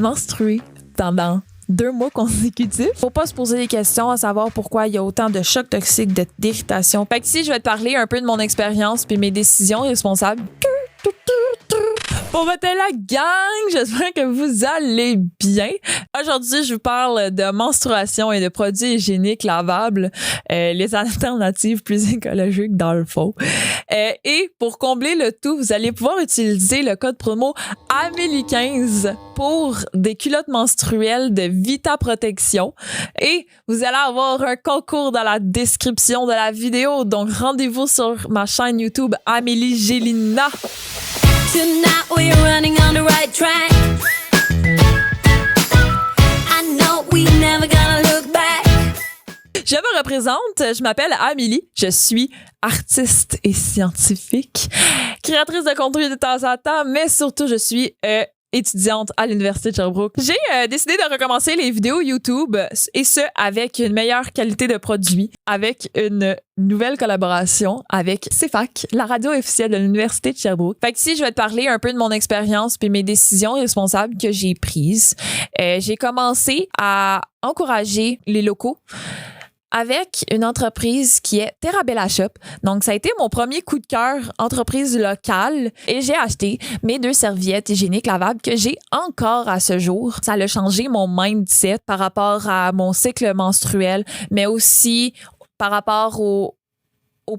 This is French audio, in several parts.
menstrué pendant 2 mois consécutifs. Faut pas se poser des questions à savoir pourquoi il y a autant de chocs toxiques, d'irritation. Fait que ici, je vais te parler un peu de mon expérience puis mes décisions responsables. Bon matin la gang, j'espère que vous allez bien. Aujourd'hui, je vous parle de menstruation et de produits hygiéniques lavables, les alternatives plus écologiques dans le fond. Et pour combler le tout, vous allez pouvoir utiliser le code promo Amélie15 pour des culottes menstruelles de Vita Protection. Et vous allez avoir un concours dans la description de la vidéo. Donc rendez-vous sur ma chaîne YouTube Amélie Gélina. Tonight we're running on the right track. I know we never gonna look back. Je me représente, je m'appelle Amélie, je suis artiste et scientifique, créatrice de contenu de temps en temps, mais surtout je suis étudiante à l'Université de Sherbrooke. J'ai décidé de recommencer les vidéos YouTube et ce, avec une meilleure qualité de produit, avec une nouvelle collaboration avec CFAC, la radio officielle de l'Université de Sherbrooke. Fait que ici, je vais te parler un peu de mon expérience puis mes décisions responsables que j'ai prises. J'ai commencé à encourager les locaux avec une entreprise qui est Terrabella Shop. Donc, ça a été mon premier coup de cœur, entreprise locale. Et j'ai acheté mes 2 serviettes hygiéniques lavables que j'ai encore à ce jour. Ça a changé mon mindset par rapport à mon cycle menstruel, mais aussi par rapport aux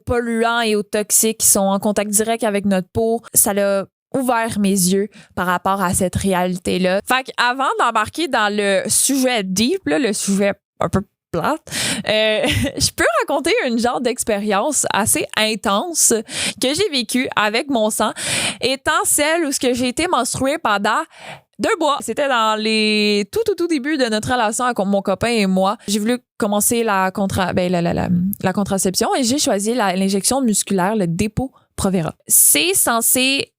polluants et aux toxiques qui sont en contact direct avec notre peau. Ça l'a ouvert mes yeux par rapport à cette réalité-là. Fait qu'avant d'embarquer dans le sujet deep, là, le sujet un peu plate, je peux raconter une genre d'expérience assez intense que j'ai vécue avec mon sang, étant celle où j'ai été menstruée pendant 2 mois. C'était dans les tout début de notre relation avec mon copain et moi. J'ai voulu commencer la contraception et j'ai choisi l'injection musculaire, le dépôt Provera. C'est censé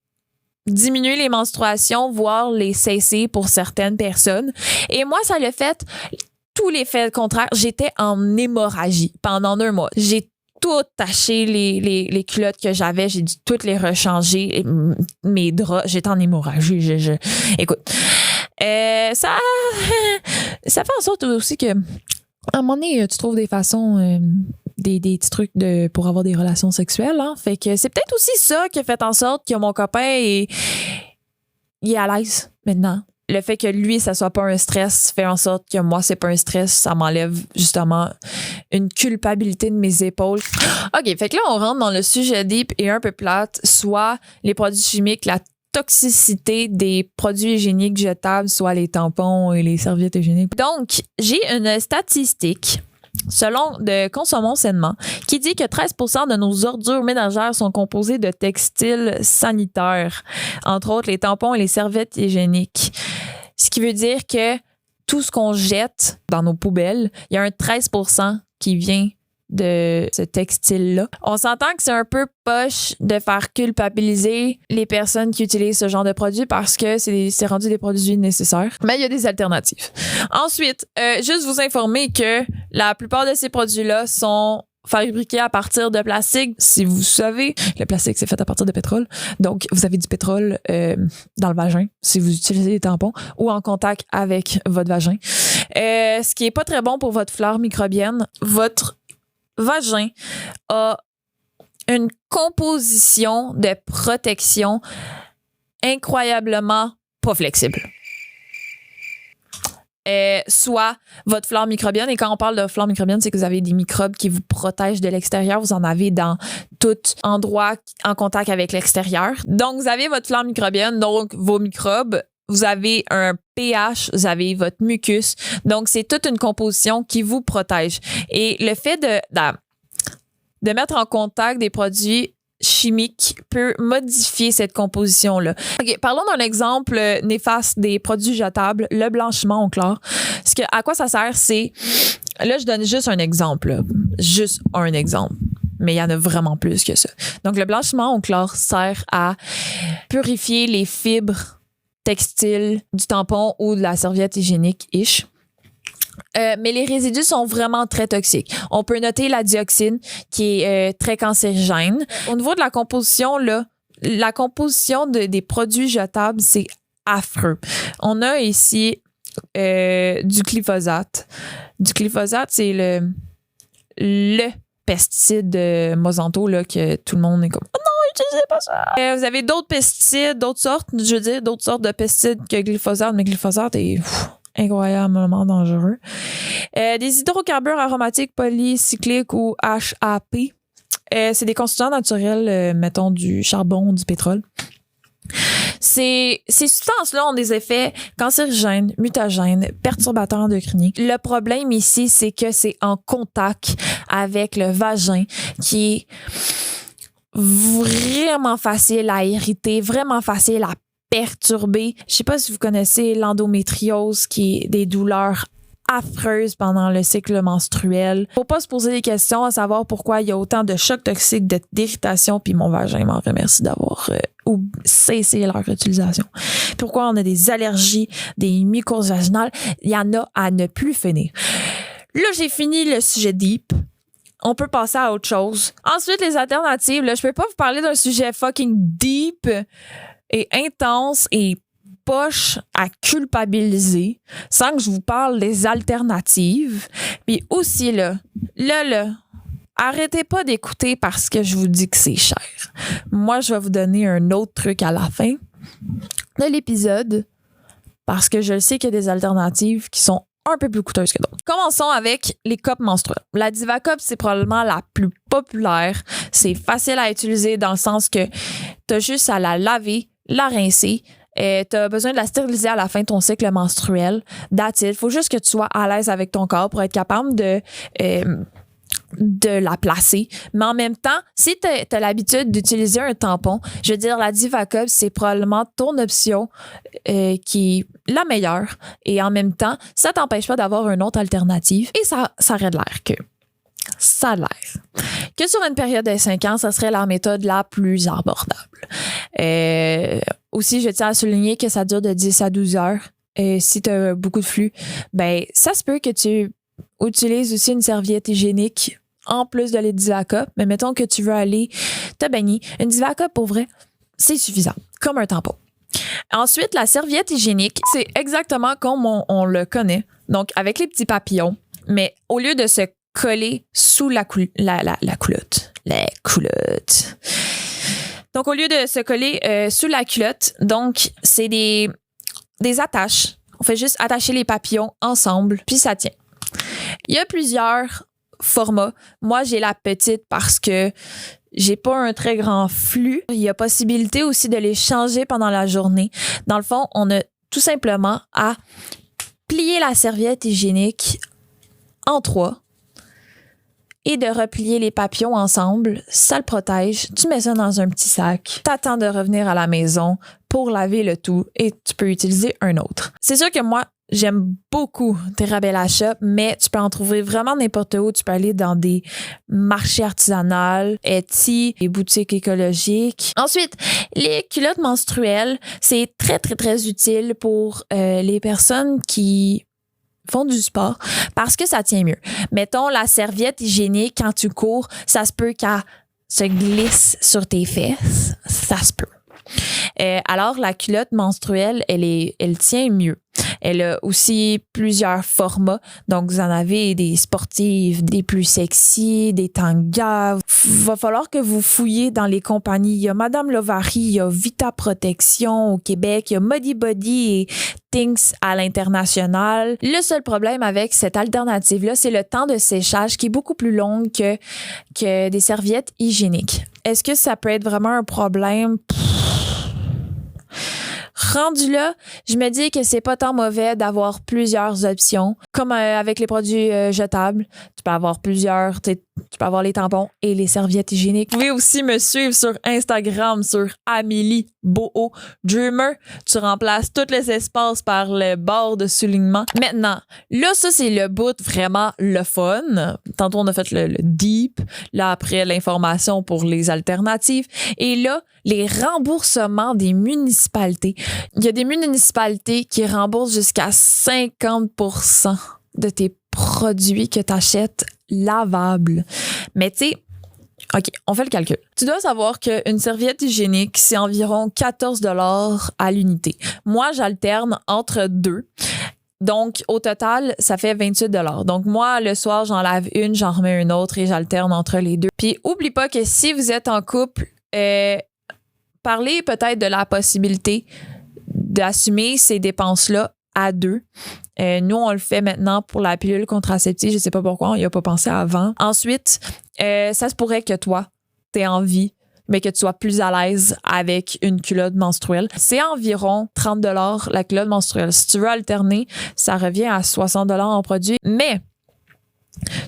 diminuer les menstruations, voire les cesser pour certaines personnes. Et moi, ça l'a fait tout l'effet contraire. J'étais en hémorragie pendant 2 mois. J'ai tout taché les culottes que j'avais. J'ai dû toutes les rechanger. Mes draps, j'étais en hémorragie. Écoute, ça fait en sorte aussi que à un moment donné, tu trouves des façons, des petits trucs pour avoir des relations sexuelles. Hein? Fait que c'est peut-être aussi ça qui a fait en sorte que mon copain il est à l'aise maintenant. Le fait que lui, ça soit pas un stress fait en sorte que moi, c'est pas un stress. Ça m'enlève justement une culpabilité de mes épaules. OK, fait que là, on rentre dans le sujet deep et un peu plate, soit les produits chimiques, la toxicité des produits hygiéniques jetables, soit les tampons et les serviettes hygiéniques. Donc, j'ai une statistique selon de Consommons sainement, qui dit que 13% de nos ordures ménagères sont composées de textiles sanitaires, entre autres les tampons et les serviettes hygiéniques. Ce qui veut dire que tout ce qu'on jette dans nos poubelles, il y a un 13% qui vient de ce textile-là. On s'entend que c'est un peu poche de faire culpabiliser les personnes qui utilisent ce genre de produits parce que c'est rendu des produits nécessaires. Mais il y a des alternatives. Ensuite, juste vous informer que la plupart de ces produits-là sont fabriqués à partir de plastique. Si vous savez, le plastique, c'est fait à partir de pétrole. Donc, vous avez du pétrole dans le vagin si vous utilisez des tampons ou en contact avec votre vagin. Ce qui est pas très bon pour votre flore microbienne. Votre vagin a une composition de protection incroyablement pas flexible. Soit votre flore microbienne, et quand on parle de flore microbienne, c'est que vous avez des microbes qui vous protègent de l'extérieur. Vous en avez dans tout endroit en contact avec l'extérieur. Donc, vous avez votre flore microbienne, donc vos microbes. Vous avez un pH, vous avez votre mucus. Donc, c'est toute une composition qui vous protège. Et le fait de mettre en contact des produits chimiques peut modifier cette composition-là. OK, parlons d'un exemple néfaste des produits jetables, le blanchiment au chlore. À quoi ça sert, c'est... Là, je donne juste un exemple. Là. Juste un exemple. Mais il y en a vraiment plus que ça. Donc, le blanchiment au chlore sert à purifier les fibres textiles du tampon ou de la serviette hygiénique-ish. Mais les résidus sont vraiment très toxiques. On peut noter la dioxine qui est très cancérigène. Au niveau de la composition, là, la composition des produits jetables, c'est affreux. On a ici du glyphosate. Du glyphosate, c'est le pesticide de Monsanto là, que tout le monde est comme « Oh non, utilisez pas ça! » Vous avez d'autres pesticides, d'autres sortes de pesticides que glyphosate, mais glyphosate est incroyablement dangereux. Des hydrocarbures aromatiques polycycliques ou HAP. C'est des constituants naturels, mettons du charbon, du pétrole. Ces substances-là ont des effets cancérigènes, mutagènes, perturbateurs endocriniens. Le problème ici, c'est que c'est en contact avec le vagin qui est vraiment facile à irriter, vraiment facile à perturber. Je sais pas si vous connaissez l'endométriose, qui est des douleurs affreuses pendant le cycle menstruel. Faut pas se poser des questions à savoir pourquoi il y a autant de chocs toxiques, d'irritation, puis mon vagin m'en remercie d'avoir cessé leur utilisation. Pourquoi on a des allergies, des mycoses vaginales, il y en a à ne plus finir. Là, j'ai fini le sujet deep. On peut passer à autre chose. Ensuite, les alternatives. Là, je peux pas vous parler d'un sujet fucking deep et intense et poche à culpabiliser sans que je vous parle des alternatives. Puis aussi, là, arrêtez pas d'écouter parce que je vous dis que c'est cher. Moi, je vais vous donner un autre truc à la fin de l'épisode parce que je sais qu'il y a des alternatives qui sont un peu plus coûteuses que d'autres. Commençons avec les cupes menstruelles. La Diva-Cup, c'est probablement la plus populaire. C'est facile à utiliser dans le sens que t'as juste à la laver, la rincer. T'as besoin de la stériliser à la fin de ton cycle menstruel. That's it. Faut juste que tu sois à l'aise avec ton corps pour être capable de la placer. Mais en même temps, si t'as l'habitude d'utiliser un tampon, je veux dire, la Diva-Cup, c'est probablement ton option qui est la meilleure. Et en même temps, ça t'empêche pas d'avoir une autre alternative. Et ça aurait de l'air que ça a l'air que sur une période de 5 ans, ça serait la méthode la plus abordable. Aussi, je tiens à souligner que ça dure de 10 à 12 heures. Si tu as beaucoup de flux, ben ça se peut que tu utilises aussi une serviette hygiénique en plus de les Diva-Cup. Mais mettons que tu veux aller te baigner. Une Diva-Cup, pour vrai, c'est suffisant, comme un tampon. Ensuite, la serviette hygiénique, c'est exactement comme on le connaît. Donc, avec les petits papillons, mais au lieu de se coller sous la culotte. La culotte. Donc, au lieu de se coller sous la culotte, donc, c'est des attaches. On fait juste attacher les papillons ensemble, puis ça tient. Il y a plusieurs formats. Moi, j'ai la petite parce que j'ai pas un très grand flux. Il y a possibilité aussi de les changer pendant la journée. Dans le fond, on a tout simplement à plier la serviette hygiénique en 3 et de replier les papillons ensemble. Ça le protège. Tu mets ça dans un petit sac. T'attends de revenir à la maison pour laver le tout et tu peux utiliser un autre. C'est sûr que moi, j'aime beaucoup Terrabella Shop, mais tu peux en trouver vraiment n'importe où. Tu peux aller dans des marchés artisanaux, Etsy, des boutiques écologiques. Ensuite, les culottes menstruelles, c'est très, très, très utile pour les personnes qui font du sport parce que ça tient mieux. Mettons, la serviette hygiénique, quand tu cours, ça se peut qu'elle se glisse sur tes fesses. Ça se peut. Alors, la culotte menstruelle, elle tient mieux. Elle a aussi plusieurs formats. Donc, vous en avez des sportives, des plus sexy, des tangas. Va falloir que vous fouillez dans les compagnies. Il y a Madame Lovary, il y a Vita Protection au Québec, il y a Muddy Body et Things à l'international. Le seul problème avec cette alternative-là, c'est le temps de séchage qui est beaucoup plus long que des serviettes hygiéniques. Est-ce que ça peut être vraiment un problème? Rendu là, je me dis que c'est pas tant mauvais d'avoir plusieurs options. Comme avec les produits jetables, tu peux avoir tu peux avoir les tampons et les serviettes hygiéniques. Vous pouvez aussi me suivre sur Instagram sur Amélie Boho Dreamer. Tu remplaces tous les espaces par le bord de soulignement. Maintenant, là, ça, c'est le bout vraiment le fun. Tantôt, on a fait le deep. Là, après, l'information pour les alternatives. Et là, les remboursements des municipalités. Il y a des municipalités qui remboursent jusqu'à 50% de tes produits que tu achètes lavables. Mais tu sais, OK, on fait le calcul. Tu dois savoir qu'une serviette hygiénique, c'est environ 14 $ à l'unité. Moi, j'alterne entre deux. Donc, au total, ça fait 28 $. Donc, moi, le soir, j'en lave une, j'en remets une autre et j'alterne entre les deux. Puis, oublie pas que si vous êtes en couple, parlez peut-être de la possibilité d'assumer ces dépenses-là à deux. Nous, on le fait maintenant pour la pilule contraceptive. Je sais pas pourquoi, on y a pas pensé avant. Ensuite, ça se pourrait que toi, t'aies envie, mais que tu sois plus à l'aise avec une culotte menstruelle. C'est environ 30 $ la culotte menstruelle. Si tu veux alterner, ça revient à 60 $ en produit. Mais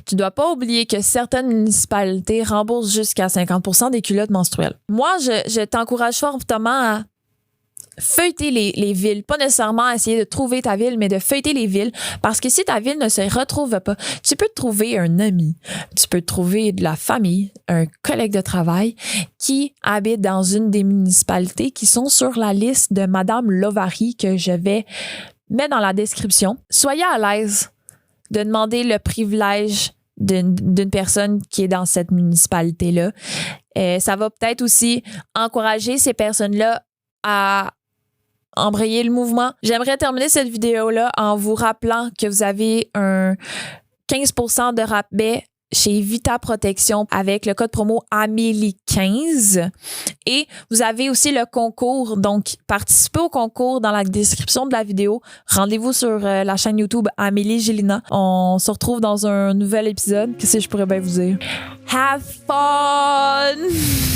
tu dois pas oublier que certaines municipalités remboursent jusqu'à 50% des culottes menstruelles. Moi, je t'encourage fortement à feuilleter les villes, pas nécessairement essayer de trouver ta ville, mais de feuilleter les villes, parce que si ta ville ne se retrouve pas, tu peux te trouver un ami, tu peux te trouver de la famille, un collègue de travail qui habite dans une des municipalités qui sont sur la liste de Madame Lovary que je vais mettre dans la description. Soyez à l'aise de demander le privilège d'une personne qui est dans cette municipalité-là. Ça va peut-être aussi encourager ces personnes-là à embrayer le mouvement. J'aimerais terminer cette vidéo-là en vous rappelant que vous avez un 15% de rabais chez Vita Protection avec le code promo Amélie15. Et vous avez aussi le concours. Donc, participez au concours dans la description de la vidéo. Rendez-vous sur la chaîne YouTube Amélie Gélina. On se retrouve dans un nouvel épisode. Qu'est-ce que je pourrais bien vous dire? Have fun!